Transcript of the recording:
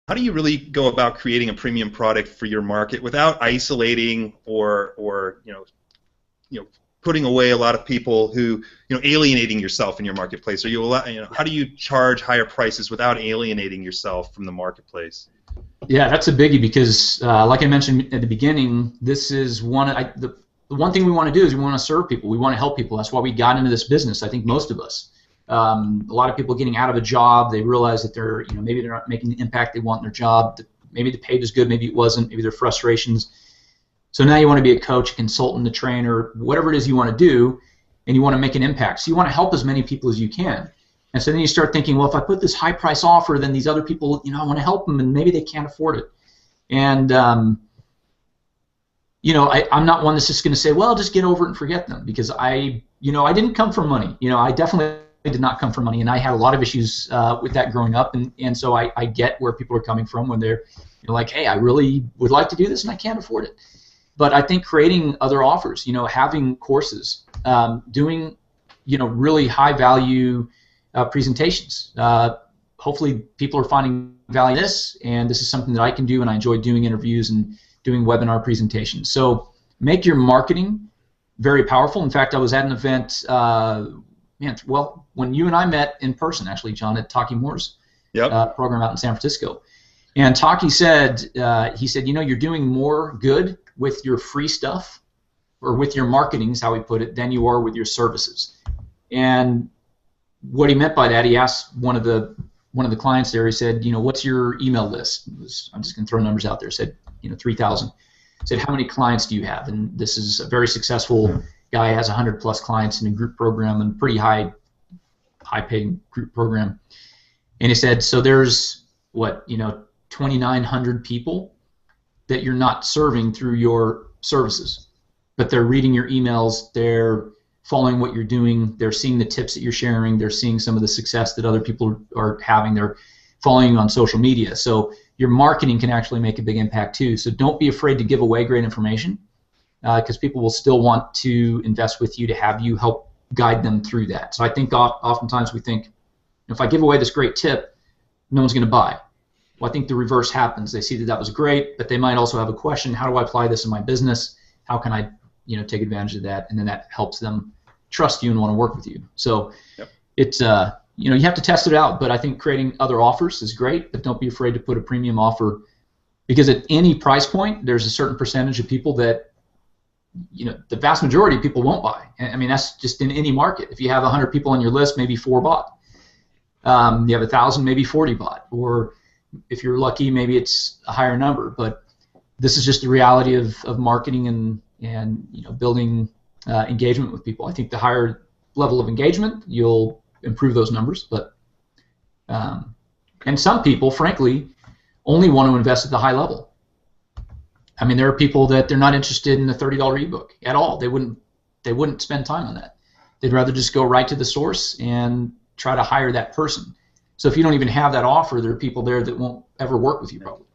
how do you really go about creating a premium product for your market without isolating or putting away a lot of people who alienating yourself in your marketplace? Are how do you charge higher prices without alienating yourself from the marketplace? Yeah, that's a biggie because, like I mentioned at the beginning, this is the one thing we want to do is we want to serve people. We want to help people. That's why we got into this business. I think most of us. A lot of people getting out of a job, they realize that they're, maybe they're not making the impact they want in their job. Maybe the pay was good, maybe it wasn't. Maybe their frustrations. So now you want to be a coach, a consultant, a trainer, whatever it is you want to do, and you want to make an impact. So you want to help as many people as you can. And so then you start thinking, well, if I put this high price offer, then these other people, I want to help them, and maybe they can't afford it. And I'm not one that's just going to say, well, just get over it and forget them, because I didn't come from money. I definitely did not come from money, and I had a lot of issues with that growing up, and so I get where people are coming from when they're like, hey, I really would like to do this and I can't afford it. But I think creating other offers, having courses, doing really high value presentations. Hopefully people are finding value in this, and this is something that I can do, and I enjoy doing interviews and doing webinar presentations. So make your marketing very powerful. In fact, I was at an event, when you and I met in person, actually, John, at Taki Moore's program out in San Francisco. And Taki said, you're doing more good with your free stuff, or with your marketing is how he put it, than you are with your services. And what he meant by that, he asked one of the clients there, he said, what's your email list? I'm just going to throw numbers out there. He said, 3,000. He said, how many clients do you have? And this is a very successful guy, has 100 plus clients in a group program, and pretty high paying group program. And he said, so there's 2,900 people that you're not serving through your services, but they're reading your emails, they're following what you're doing, they're seeing the tips that you're sharing, they're seeing some of the success that other people are having, they're following you on social media. So your marketing can actually make a big impact too. So don't be afraid to give away great information, because people will still want to invest with you to have you help guide them through that. So I think oftentimes we think, if I give away this great tip, no one's going to buy. Well, I think the reverse happens. They see that was great, but they might also have a question: how do I apply this in my business? How can I, take advantage of that? And then that helps them trust you and want to work with you. So it's you have to test it out. But I think creating other offers is great, but don't be afraid to put a premium offer, because at any price point, there's a certain percentage of people that, the vast majority of people won't buy. I mean, that's just in any market. If you have 100 people on your list, maybe 4 bought. You have 1,000, maybe 40 bought. Or if you're lucky, maybe it's a higher number. But this is just the reality of marketing and building engagement with people. I think the higher level of engagement, you'll improve those numbers. But and some people, frankly, only want to invest at the high level. I mean, there are people that they're not interested in a $30 ebook at all. They wouldn't spend time on that. They'd rather just go right to the source and try to hire that person. So if you don't even have that offer, there are people there that won't ever work with you probably.